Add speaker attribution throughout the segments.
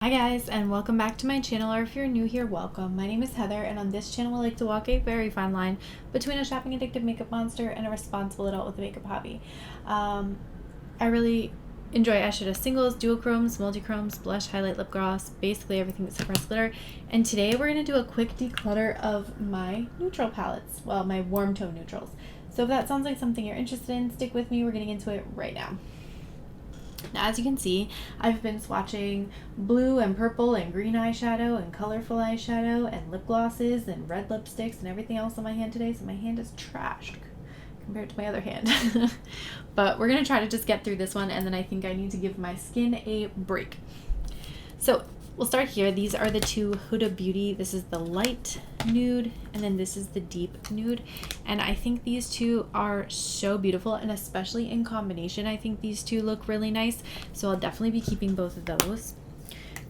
Speaker 1: Hi guys, and welcome back to my channel, or if you're new here, welcome. My name is Heather, and on this channel I like to walk a very fine line between a shopping addictive makeup monster and a responsible adult with a makeup hobby. I really enjoy eyeshadow singles, duochromes, multichromes, blush, highlight, lip gloss, basically everything that suppress glitter. And today we're going to do a quick declutter of my neutral palettes, well, my warm tone neutrals. So if that sounds like something you're interested in, stick with me, we're getting into it right now. Now, as you can see, I've been swatching blue and purple and green eyeshadow and colorful eyeshadow and lip glosses and red lipsticks and everything else on my hand today, so my hand is trashed compared to my other hand. But we're going to try to just get through this one, and then I think I need to give my skin a break. So we'll start here. These are the two Huda Beauty. This is the light nude, and then this is the deep nude. And I think these two are so beautiful, and especially in combination, I think these two look really nice. So I'll definitely be keeping both of those.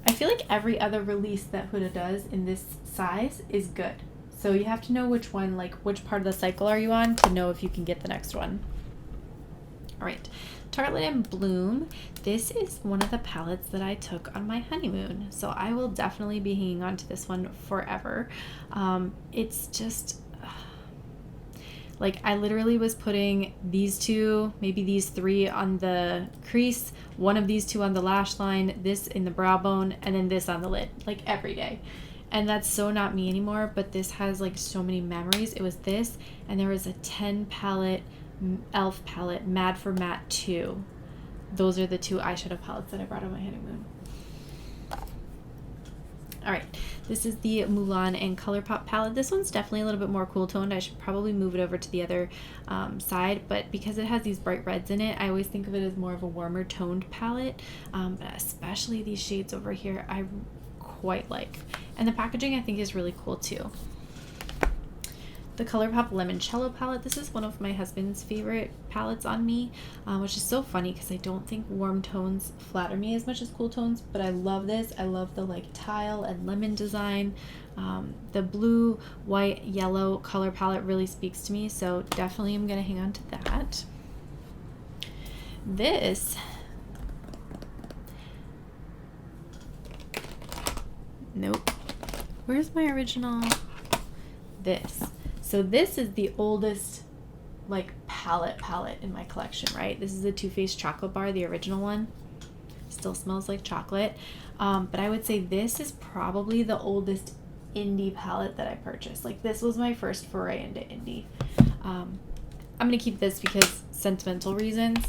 Speaker 1: I feel like every other release that Huda does in this size is good. So you have to know which one, like which part of the cycle are you on to know if you can get the next one. All right. Tarte and Bloom. This is one of the palettes that I took on my honeymoon, so I will definitely be hanging on to this one forever. It's just like I literally was putting these two, maybe these three on the crease, one of these two on the lash line, this in the brow bone, and then this on the lid, like every day. And that's so not me anymore, but this has like so many memories. It was this, and there was a 10 palette Elf palette, Mad for Matte 2. Those are the two eyeshadow palettes that I brought on my honeymoon. Alright, this is the Milani and Colourpop palette. This one's definitely a little bit more cool toned. I should probably move it over to the other side, but because it has these bright reds in it, I always think of it as more of a warmer toned palette, but especially these shades over here I quite like. And the packaging I think is really cool too. The Colourpop Limoncello palette. This is one of my husband's favorite palettes on me, which is so funny because I don't think warm tones flatter me as much as cool tones, but I love this. I love the like tile and lemon design. The blue, white, yellow color palette really speaks to me, so definitely I'm going to hang on to that. This, nope. Where's my original? This. So this is the oldest like palette in my collection, right? This is the Too Faced chocolate bar, the original one. Still smells like chocolate. But I would say this is probably the oldest indie palette that I purchased. Like this was my first foray into indie. I'm gonna keep this because sentimental reasons,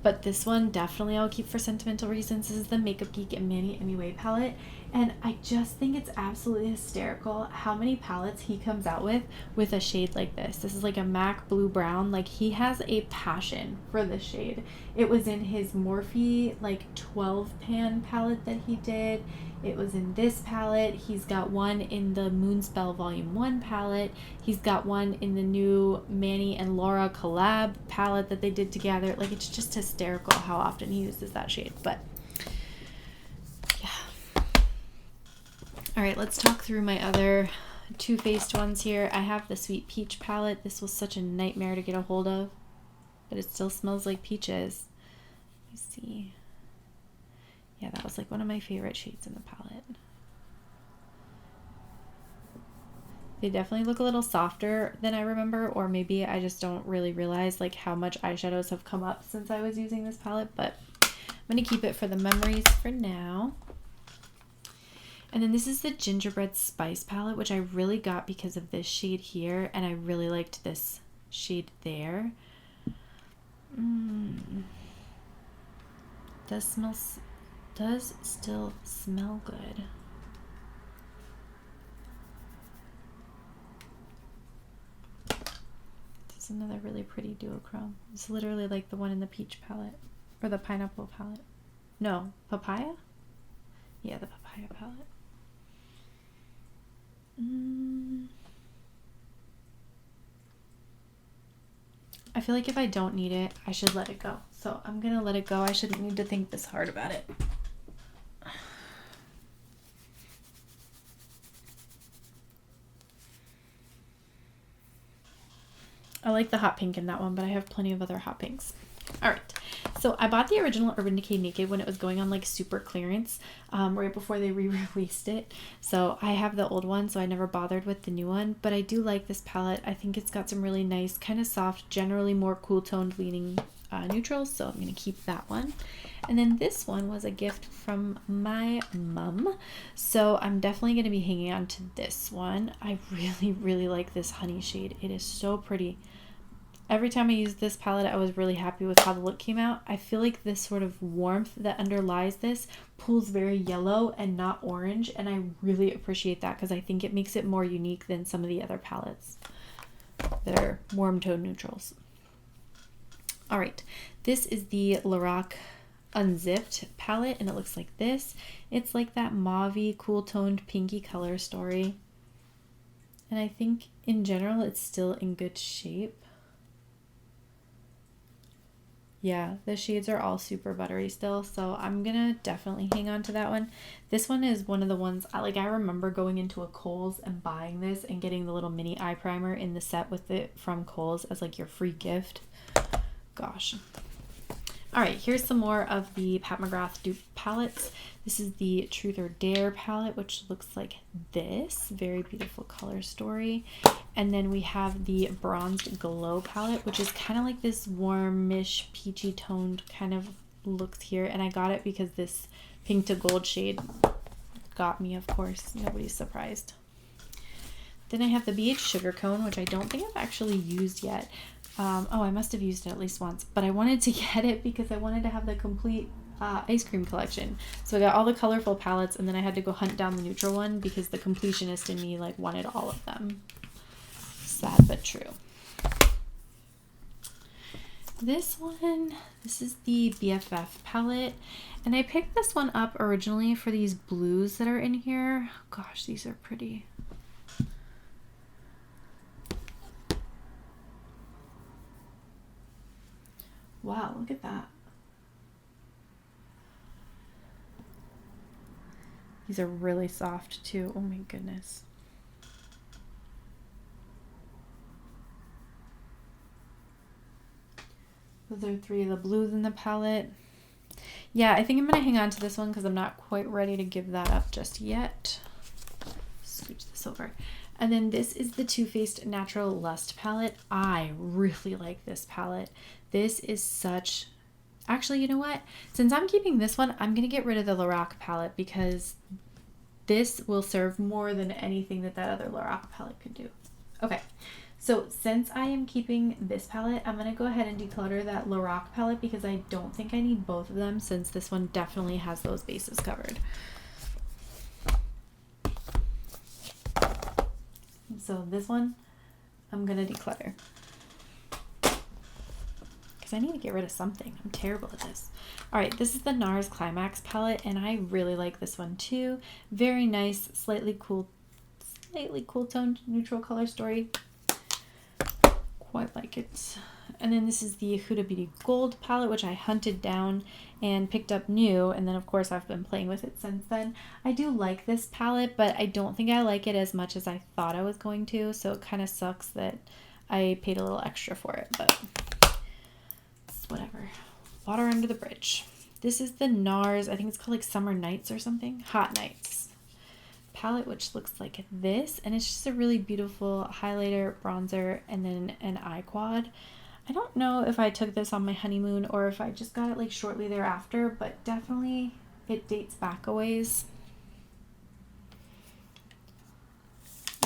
Speaker 1: but this one definitely I'll keep for sentimental reasons. This is the Makeup Geek and Manny MUA palette, and I just think it's absolutely hysterical how many palettes he comes out with a shade like this. This is like a MAC blue brown. Like he has a passion for this shade. It was in his Morphe like 12 pan palette that he did. It was in this palette. He's got one in the Moonspell Volume 1 palette. He's got one in the new Manny and Laura collab palette that they did together. Like it's just hysterical how often he uses that shade. But yeah. All right, let's talk through my other Too Faced ones here. I have the Sweet Peach palette. This was such a nightmare to get a hold of, but it still smells like peaches. Let me see. Yeah, that was like one of my favorite shades in the palette. They definitely look a little softer than I remember, or maybe I just don't really realize like how much eyeshadows have come up since I was using this palette, but I'm going to keep it for the memories for now. And then this is the Gingerbread Spice palette, which I really got because of this shade here, and I really liked this shade there. Does still smell good. This is another really pretty duochrome. It's literally like the one in the peach palette, or the pineapple palette. No, papaya? Yeah, the papaya palette. I feel like if I don't need it, I should let it go. So I'm gonna let it go. I shouldn't need to think this hard about it. I like the hot pink in that one, but I have plenty of other hot pinks. All right, So I bought the original Urban Decay Naked when it was going on like super clearance, right before they re-released it. So I have the old one, so I never bothered with the new one, but I do like this palette. I think it's got some really nice, kind of soft, generally more cool toned leaning neutrals, so I'm going to keep that one. And then this one was a gift from my mom, so I'm definitely going to be hanging on to this one. I really like this honey shade. It is so pretty. Every time I used this palette, I was really happy with how the look came out. I feel like this sort of warmth that underlies this pulls very yellow and not orange, and I really appreciate that because I think it makes it more unique than some of the other palettes that are warm tone neutrals. All right, this is the Lorac Unzipped palette, and it looks like this. It's like that mauve-y, cool toned pinky color story, and I think in general it's still in good shape. Yeah, the shades are all super buttery still, so I'm gonna definitely hang on to that one. This one is one of the ones I remember going into a Kohl's and buying this and getting the little mini eye primer in the set with it from Kohl's as like your free gift. Gosh. All right, here's some more of the Pat McGrath dupe palettes. This is the Truth or Dare palette, which looks like this. Very beautiful color story. And then we have the Bronzed Glow palette, which is kind of like this warmish, peachy toned kind of looks here. And I got it because this pink to gold shade got me, of course. Nobody's surprised. Then I have the BH Sugar Cone, which I don't think I've actually used yet. Oh, I must have used it at least once, but I wanted to get it because I wanted to have the complete ice cream collection. So I got all the colorful palettes, and then I had to go hunt down the neutral one because the completionist in me like wanted all of them. Sad but true. This one, this is the BFF palette, and I picked this one up originally for these blues that are in here. Gosh, these are pretty. Wow, look at that. These are really soft too. Oh my goodness. Those are three of the blues in the palette. Yeah, I think I'm going to hang on to this one because I'm not quite ready to give that up just yet. Scooch this over. And then this is the Too Faced Natural Lust palette. I really like this palette. This is such... Actually, you know what? Since I'm keeping this one, I'm going to get rid of the Lorac palette because this will serve more than anything that other Lorac palette could do. Okay, so since I am keeping this palette, I'm going to go ahead and declutter that Lorac palette because I don't think I need both of them since this one definitely has those bases covered. So this one, I'm going to declutter. Because I need to get rid of something. I'm terrible at this. All right, this is the Nars Climax palette, and I really like this one too. Very nice, slightly cool toned neutral color story. Quite like it. And then this is the Huda Beauty Gold palette, which I hunted down and picked up new, and then of course I've been playing with it since then. I do like this palette, but I don't think I like it as much as I thought I was going to, so it kind of sucks that I paid a little extra for it, but it's whatever. Water under the bridge. This is the Nars, I think it's called like Summer Nights or something. Hot Nights palette, which looks like this, and it's just a really beautiful highlighter, bronzer, and then an eye quad. I don't know if I took this on my honeymoon or if I just got it like shortly thereafter, but definitely it dates back a ways.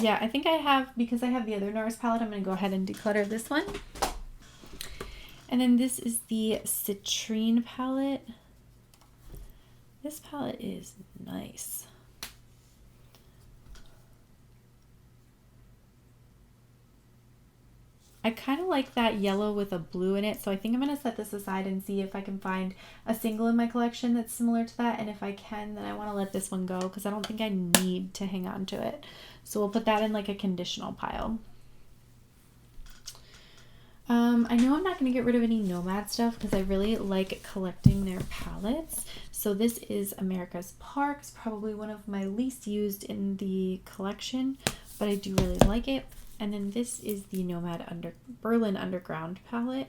Speaker 1: Yeah, I think I have, because I have the other Nars palette, I'm going to go ahead and declutter this one. And then this is the Citrine palette. This palette is nice. I kind of like that yellow with a blue in it, so I think I'm going to set this aside and see if I can find a single in my collection that's similar to that, and if I can, then I want to let this one go because I don't think I need to hang on to it. So we'll put that in like a conditional pile. I know I'm not going to get rid of any Nomad stuff because I really like collecting their palettes. So this is America's Parks, probably one of my least used in the collection, but I do really like it. And then this is the Nomad Berlin Underground palette.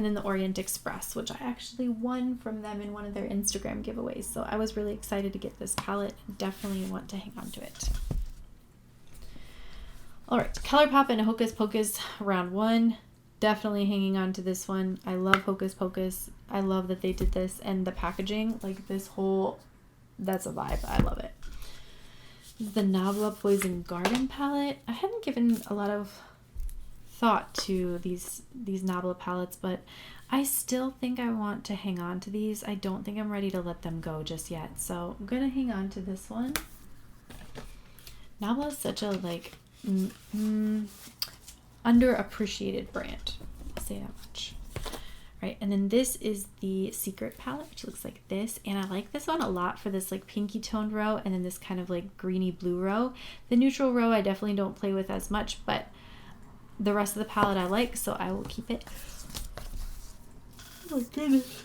Speaker 1: And then the Orient Express, which I actually won from them in one of their Instagram giveaways. So I was really excited to get this palette and definitely want to hang on to it. All right, Colourpop and Hocus Pocus round 1. Definitely hanging on to this one. I love Hocus Pocus. I love that they did this, and the packaging, like this whole, that's a vibe. I love it. This is the Novela Poison Garden palette. I hadn't given a lot of thought to these Novela palettes, but I still think I want to hang on to these. I don't think I'm ready to let them go just yet, so I'm gonna hang on to this one. Novela is such a like underappreciated brand, I'll say that much. Right, and then this is the Secret palette, which looks like this, and I like this one a lot for this like pinky toned row, and then this kind of like greeny blue row. The neutral row I definitely don't play with as much, but the rest of the palette I like, so I will keep it. Oh my goodness,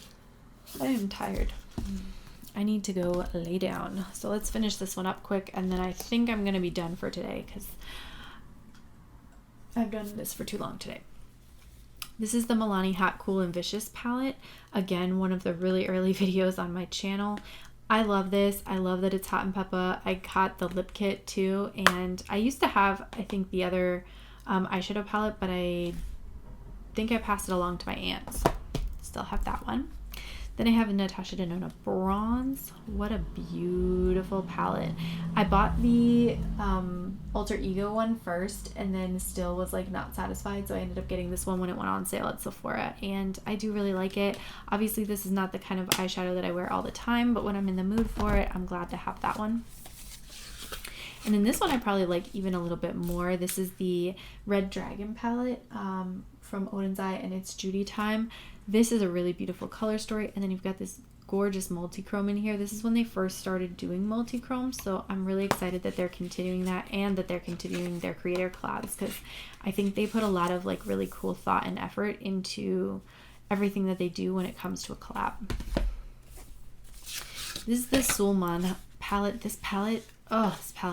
Speaker 1: I am tired. I need to go lay down. So let's finish this one up quick, and then I think I'm gonna be done for today because I've done this for too long today. This is the Milani Hot, Cool, and Vicious palette. Again, one of the really early videos on my channel. I love this. I love that it's hot and pepper. I got the lip kit too, and I used to have, I think, the other eyeshadow palette, but I think I passed it along to my aunts. Still have that one. Then I have a Natasha Denona Bronze. What a beautiful palette. I bought the Alter Ego one first and then still was like not satisfied, so I ended up getting this one when it went on sale at Sephora, and I do really like it. Obviously this is not the kind of eyeshadow that I wear all the time, but when I'm in the mood for it, I'm glad to have that one. And then this one I probably like even a little bit more. This is the Red Dragon palette from Odin's Eye, and it's Judy Time. This is a really beautiful color story, and then you've got this gorgeous multi-chrome in here. This is when they first started doing multi-chrome, so I'm really excited that they're continuing that and that they're continuing their creator collabs, because I think they put a lot of like really cool thought and effort into everything that they do when it comes to a collab. This is the Sulman palette. This palette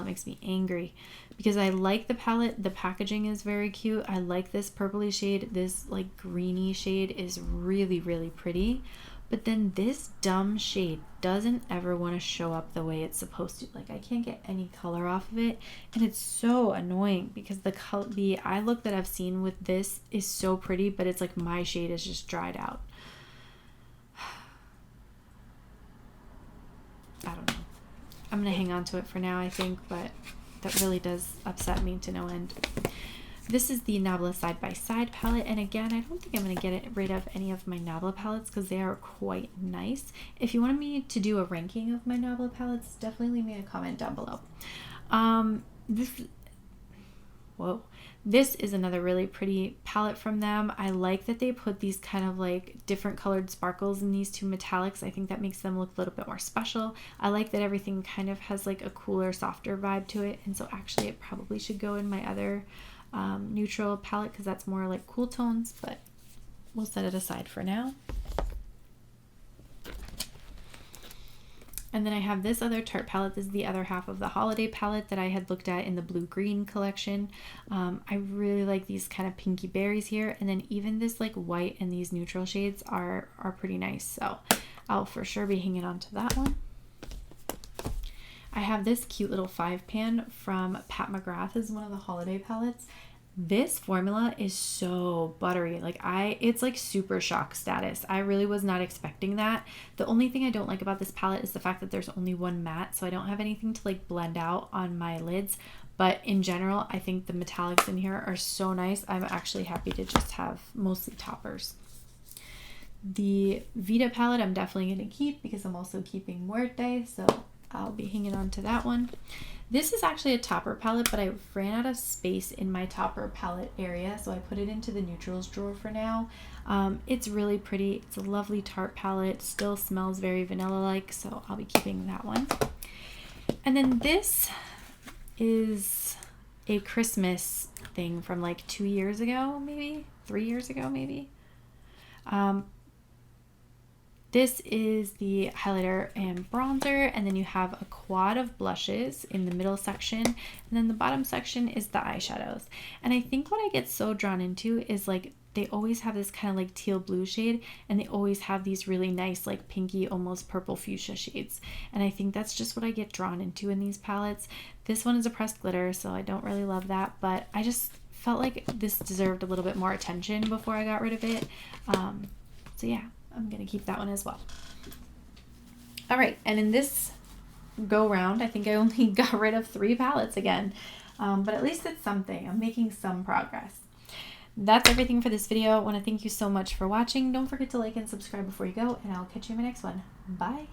Speaker 1: makes me angry because I like the palette. The packaging is very cute. I like this purpley shade. This like greeny shade is really, really pretty. But then this dumb shade doesn't ever want to show up the way it's supposed to. Like I can't get any color off of it, and it's so annoying because the eye look that I've seen with this is so pretty, but it's like my shade is just dried out. I don't know. I'm gonna hang on to it for now, I think, but that really does upset me to no end. This is the Novela Side by Side palette, and again, I don't think I'm gonna get rid of any of my Novela palettes because they are quite nice. If you wanted me to do a ranking of my Novela palettes, definitely leave me a comment down below. This is another really pretty palette from them. I like that they put these kind of like different colored sparkles in these two metallics. I think that makes them look a little bit more special. I like that everything kind of has like a cooler, softer vibe to it, and so actually it probably should go in my other neutral palette because that's more like cool tones, but we'll set it aside for now. And then I have this other Tarte palette. This is the other half of the holiday palette that I had looked at in the blue-green collection. I really like these kind of pinky berries here. And then even this like white and these neutral shades are pretty nice. So I'll for sure be hanging on to that one. I have this cute little 5-pan from Pat McGrath. This is one of the holiday palettes. This formula is so buttery. It's like super shock status. I really was not expecting that. The only thing I don't like about this palette is the fact that there's only one matte, so I don't have anything to like blend out on my lids. But in general, I think the metallics in here are so nice. I'm actually happy to just have mostly toppers. The Vita palette I'm definitely going to keep because I'm also keeping Muerte, so I'll be hanging on to that one. This is actually a topper palette, but I ran out of space in my topper palette area, so I put it into the neutrals drawer for now. It's really pretty. It's a lovely Tarte palette. Still smells very vanilla-like, so I'll be keeping that one. And then this is a Christmas thing from like 2 years ago, maybe 3 years ago, maybe. This is the highlighter and bronzer, and then you have a quad of blushes in the middle section, and then the bottom section is the eyeshadows. And I think what I get so drawn into is like they always have this kind of like teal blue shade, and they always have these really nice like pinky, almost purple fuchsia shades. And I think that's just what I get drawn into in these palettes. This one is a pressed glitter, so I don't really love that, but I just felt like this deserved a little bit more attention before I got rid of it. So yeah, I'm gonna keep that one as well. All right, and in this go round, I think I only got rid of 3 palettes again, but at least it's something. I'm making some progress. That's everything for this video. I want to thank you so much for watching. Don't forget to like and subscribe before you go, and I'll catch you in my next one. Bye.